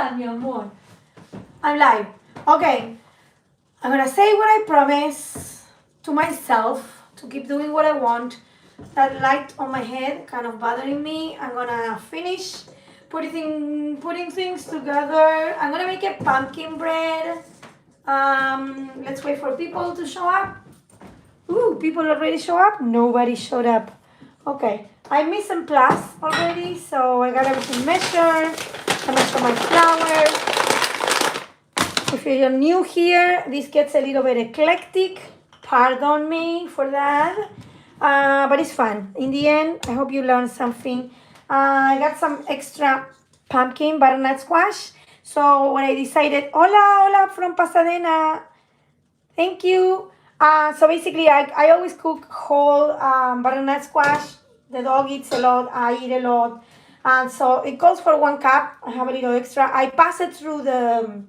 estás, mi amor? I'm live. Okay. I'm gonna say what I promise to myself to keep doing what I want. That light on my head kind of bothering me. I'm gonna finish putting things together. I'm gonna make a pumpkin bread. Let's wait for people to show up. Ooh, people already show up? Nobody showed up. Okay, I missed some class already, so I got everything measured. I measure my flour. If you're new here, this gets a little bit eclectic. Pardon me for that, but it's fun. In the end, I hope you learned something. I got some extra pumpkin butternut squash. So when I decided, hola from Pasadena, thank you. So basically, I always cook whole butternut squash. The dog eats a lot. I eat a lot. And so it calls for 1 cup. I have a little extra. I pass it through the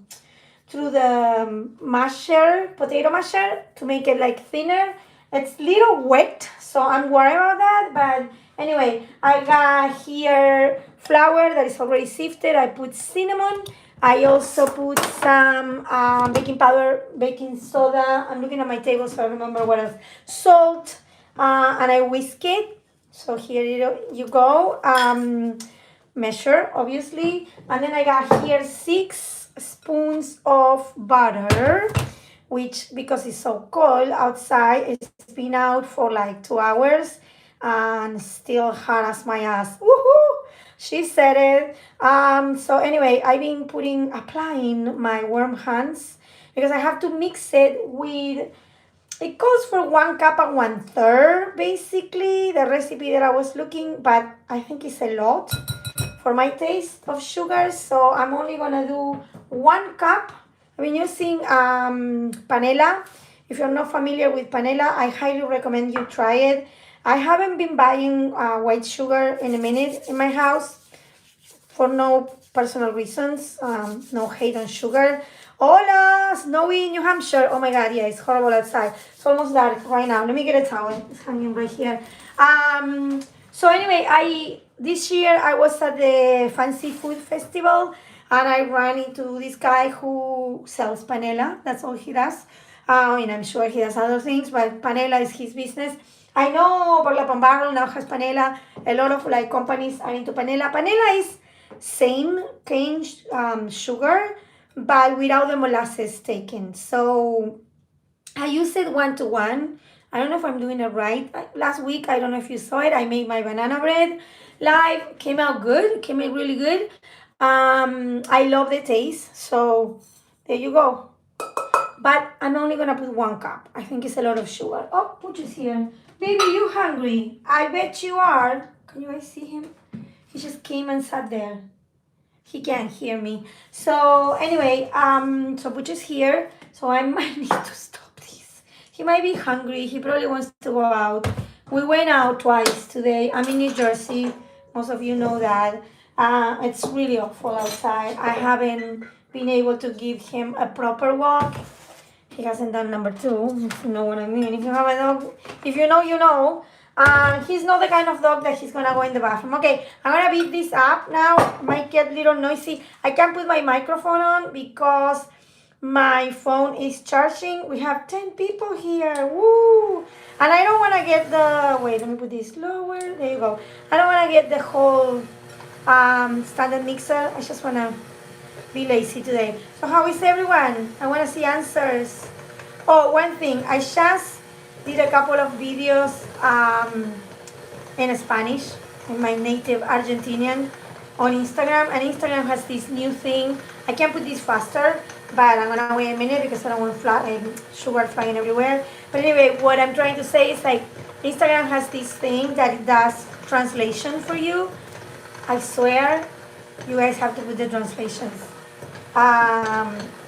masher, potato masher, to make it like thinner. It's a little wet, so I'm worried about that. But anyway, I got here flour that is already sifted. I put cinnamon. I also put some baking powder, baking soda. I'm looking at my table so I remember what else. Salt, and I whisk it. So here you go. Measure, obviously. And then I got here 6 spoons of butter, which, because it's so cold outside, it's been out for like 2 hours and still hot as my ass. Woohoo! She said it. So anyway, I've been applying my warm hands because I have to mix it with, it calls for 1 cup and 1/3, basically, the recipe that I was looking, but I think it's a lot for my taste of sugar. So I'm only gonna do 1 cup. I've been using panela. If you're not familiar with panela, I highly recommend you try it. I haven't been buying white sugar in a minute in my house for no personal reasons. No hate on sugar. Hola, snowy New Hampshire. Oh my God, yeah, it's horrible outside. It's almost dark right now. Let me get a towel. It's hanging right here. So anyway, this year I was at the Fancy Food Festival and I ran into this guy who sells panela. That's all he does. And I'm sure he does other things, but panela is his business. I know Burlap and Barrel now has panela. A lot of like companies are into panela. Panela is same cane sugar, but without the molasses taken. So I use it 1-to-1. I don't know if I'm doing it right. Last week, I don't know if you saw it, I made my banana bread live. Came out good. Came out really good. I love the taste. So there you go. But I'm only gonna put 1 cup. I think it's a lot of sugar. Oh, Pooch is here. Baby, you hungry? I bet you are. Can you guys see him? He just came and sat there. He can't hear me. So anyway, so Pooch is here. So I might need to stop this. He might be hungry. He probably wants to go out. We went out twice today. I'm in New Jersey. Most of you know that. It's really awful outside. I haven't been able to give him a proper walk. He hasn't done number 2, if you know what I mean. If you have a dog, if you know, you know. He's not the kind of dog that he's gonna go in the bathroom. Okay, I'm gonna beat this up now. Might get a little noisy. I can't put my microphone on because my phone is charging. We have 10 people here. Woo! And I don't wanna get the, wait, let me put this lower. There you go. I don't wanna get the whole standard mixer. I just wanna be lazy today. So how is everyone? I want to see answers. Oh, one thing. I just did a couple of videos in Spanish, in my native Argentinian, on Instagram. And Instagram has this new thing. I can put this faster, but I'm going to wait a minute because I don't want sugar flying everywhere. But anyway, what I'm trying to say is like Instagram has this thing that it does translation for you. I swear, you guys have to put the translations.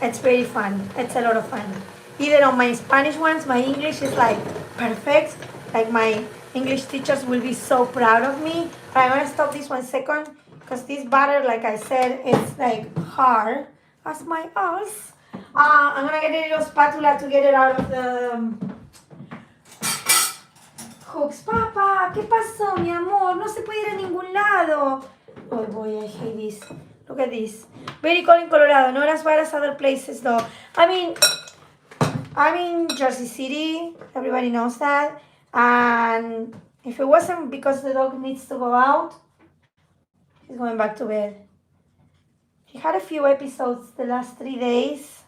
It's very fun. It's a lot of fun. Either on my Spanish ones, my English is like perfect. Like my English teachers will be so proud of me. But I'm gonna stop this 1 second because this butter, like I said, it's like hard as my ass. I'm gonna get a little spatula to get it out of the hooks. Papa, ¿qué pasó, mi amor? No se puede ir a ningún lado. Oh boy, I hate this. Look at this. Very cold in Colorado, not as bad as other places though. I mean, I'm in Jersey City, everybody knows that. And if it wasn't because the dog needs to go out, he's going back to bed. He had a few episodes the last 3 days.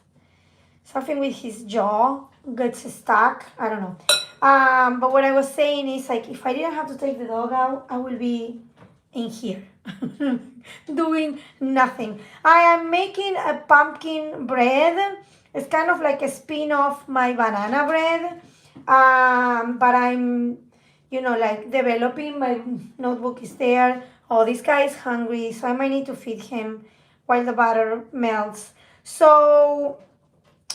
Something with his jaw gets stuck. I don't know. But what I was saying is, like, if I didn't have to take the dog out, I would be in here doing nothing. I am making a pumpkin bread. It's kind of like a spin-off my banana bread. But I'm, like developing. My notebook is there. Oh, this guy is hungry, so I might need to feed him while the butter melts. So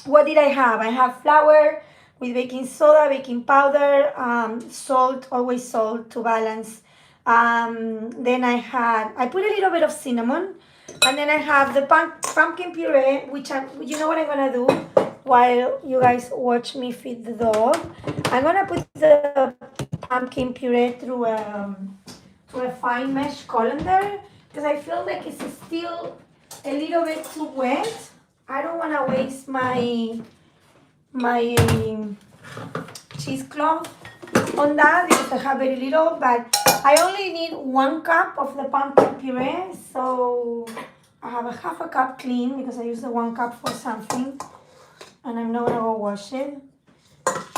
what did I have? I have flour with baking soda, baking powder, salt, always salt to balance. Then I put a little bit of cinnamon, and then I have the pumpkin puree, which you know what I'm gonna do while you guys watch me feed the dog. I'm gonna put the pumpkin puree through a fine mesh colander because I feel like it's still a little bit too wet. I don't want to waste my cheesecloth on that because I have very little, but I only need 1 cup of the pumpkin puree, so I have a half a cup clean because I use the 1 cup for something, and I'm not gonna go wash it.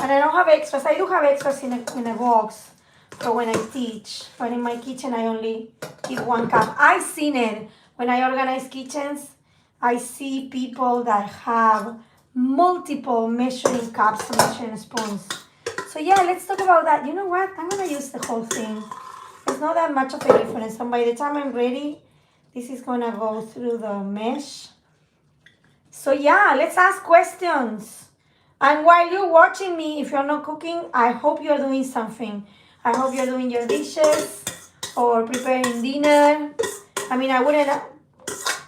And I don't have extras. I do have extras in a box for when I teach, but in my kitchen I only keep 1 cup. I've seen it when I organize kitchens. I see people that have multiple measuring cups and measuring spoons. So yeah, let's talk about that. You know what? I'm gonna use the whole thing. It's not that much of a difference. And by the time I'm ready, this is gonna go through the mesh. So yeah, let's ask questions. And while you're watching me, if you're not cooking, I hope you're doing something. I hope you're doing your dishes or preparing dinner. I mean, I wouldn't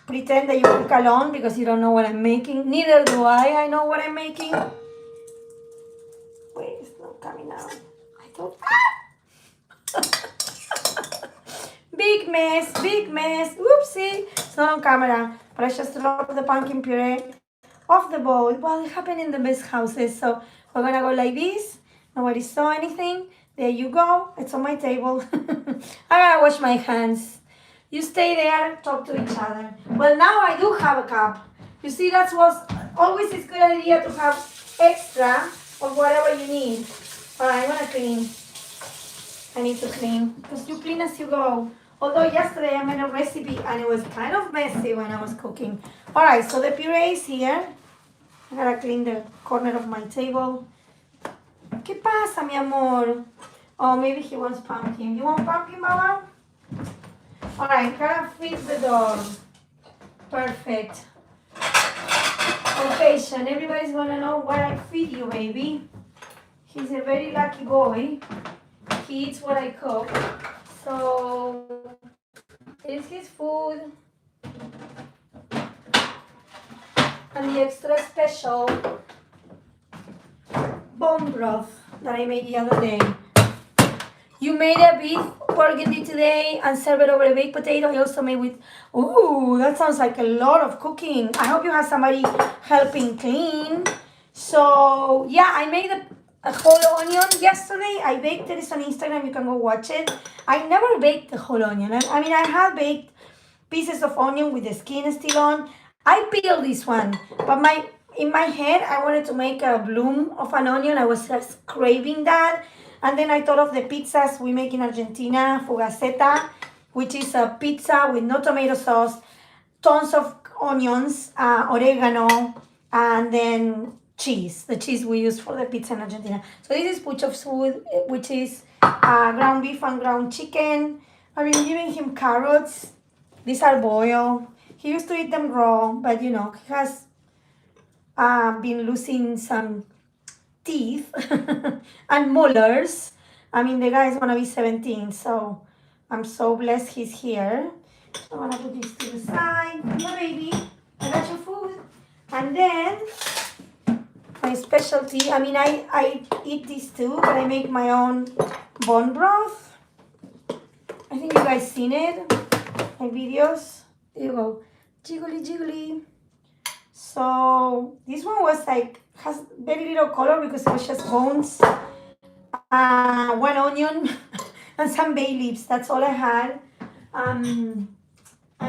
pretend that you cook alone because you don't know what I'm making. Neither do I. I know what I'm making. Wait, it's not coming out. I thought. Big mess, big mess. Oopsie. It's not on camera. But I just dropped the pumpkin puree off the bowl. Well, it happened in the best houses. So we're going to go like this. Nobody saw anything. There you go. It's on my table. I gotta wash my hands. You stay there, talk to each other. Well, now I do have a cup. You see, that's what's always a good idea to have extra of whatever you need. All right, I'm gonna clean. I need to clean because you clean as you go. Although yesterday I made a recipe and it was kind of messy when I was cooking. All right, so the puree is here. I gotta clean the corner of my table. ¿Qué pasa, mi amor? Oh, maybe he wants pumpkin. You want pumpkin, Baba? All right, gotta feed the dog. Perfect. Occasion. Everybody's gonna know what I feed you, baby. He's a very lucky boy. He eats what I cook. So, here's his food. And the extra special bone broth that I made the other day. You made a beef burgundy today and serve it over a baked potato. I also made with, ooh, that sounds like a lot of cooking. I hope you have somebody helping clean. So yeah, I made a whole onion yesterday. I baked it. It's on Instagram. You can go watch it. I never baked the whole onion. I mean, I have baked pieces of onion with the skin still on. I peeled this one, but in my head, I wanted to make a bloom of an onion. I was just craving that. And then I thought of the pizzas we make in Argentina, fugaceta, which is a pizza with no tomato sauce, tons of onions, oregano, and then cheese, the cheese we use for the pizza in Argentina. So this is Puchov's food, which is ground beef and ground chicken. I've been giving him carrots. These are boiled. He used to eat them raw, but he has been losing some teeth and molars. I mean, the guy is gonna be 17, so I'm so blessed he's here. I'm gonna put this to the side. No, baby, I got your food. And then my specialty, I mean, I eat this too, but I make my own bone broth. I think you guys seen it, my videos. There you go. jiggly, jiggly. So this one was like, has very little color because it was just bones, one onion, and some bay leaves. That's all I had. And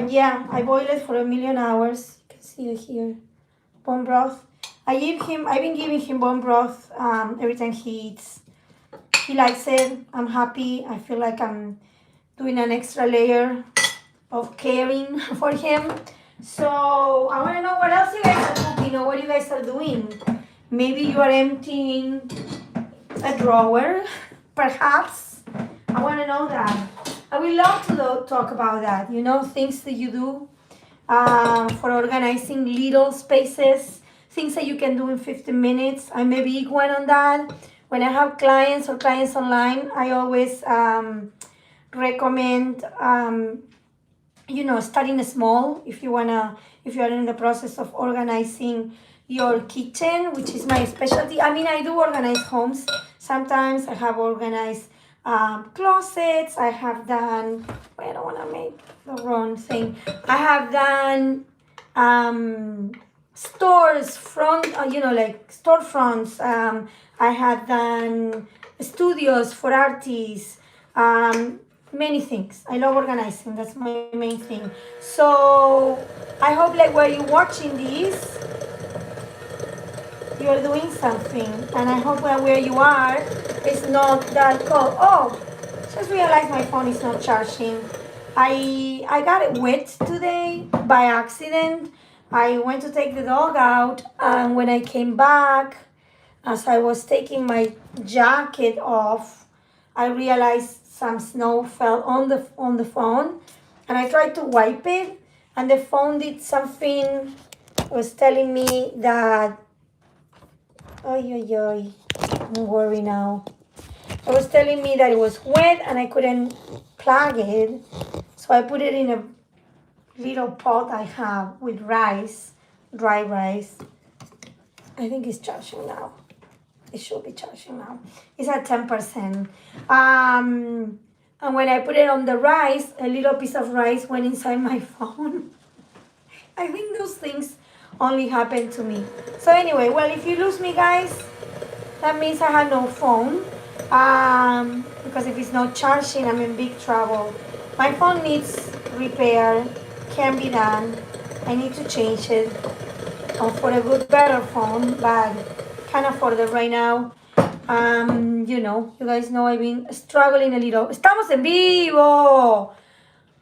yeah, I boiled it for 1,000,000 hours. You can see it here. Bone broth. I've been giving him bone broth every time he eats. He likes it. I'm happy. I feel like I'm doing an extra layer of caring for him. So I want to know what else you guys are cooking or what you guys are doing. Maybe you are emptying a drawer, perhaps. I want to know that. I would love to talk about that. You know, things that you do for organizing little spaces, things that you can do in 15 minutes. I'm a big one on that. When I have clients or clients online, I always recommend starting small if you are in the process of organizing your kitchen, which is my specialty. I mean, I do organize homes. Sometimes I have organized closets. I have done, I don't want to make the wrong thing. I have done stores, like storefronts. I have done studios for artists. Many things. I love organizing. That's my main thing. So I hope like while you're watching this, you're doing something. And I hope that where you are, it's not that cold. Oh, just realized my phone is not charging. I got it wet today by accident. I went to take the dog out, and when I came back, as I was taking my jacket off, I realized some snow fell on the phone, and I tried to wipe it, and the phone did something. It was telling me that, I'm worried now. It was telling me that it was wet and I couldn't plug it, so I put it in a little pot I have with rice, dry rice. I think it's charging now. It should be charging now. It's at 10%. And when I put it on the rice, a little piece of rice went inside my phone. I think those things only happen to me. So anyway, well, if you lose me, guys, that means I have no phone. Because if it's not charging, I'm in big trouble. My phone needs repair, can be done. I need to change it for a better phone, but can't afford it right now. You guys know I've been struggling a little. Estamos en vivo.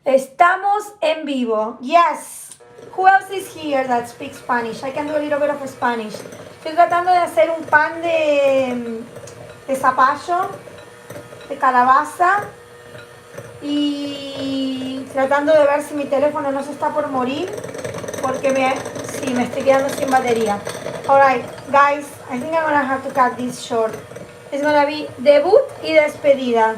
Estamos en vivo. Yes. Who else is here that speaks Spanish? I can do a little bit of Spanish. Estoy tratando de hacer un pan de zapallo, de calabaza, y tratando de ver si mi teléfono no se está por morir, porque me estoy quedando sin batería. Alright, guys, I think I'm gonna have to cut this short. It's gonna be debut y despedida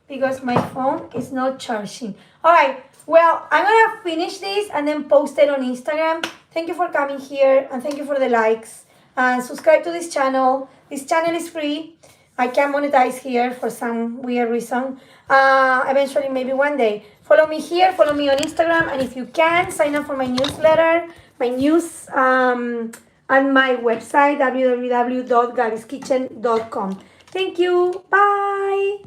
because my phone is not charging. Alright, well, I'm gonna finish this and then post it on Instagram. Thank you for coming here and thank you for the likes. And subscribe to this channel. This channel is free. I can't monetize here for some weird reason. Eventually, maybe one day. Follow me here, follow me on Instagram, and if you can, sign up for my newsletter, my news, and my website, www.gabyskitchen.com. Thank you. Bye.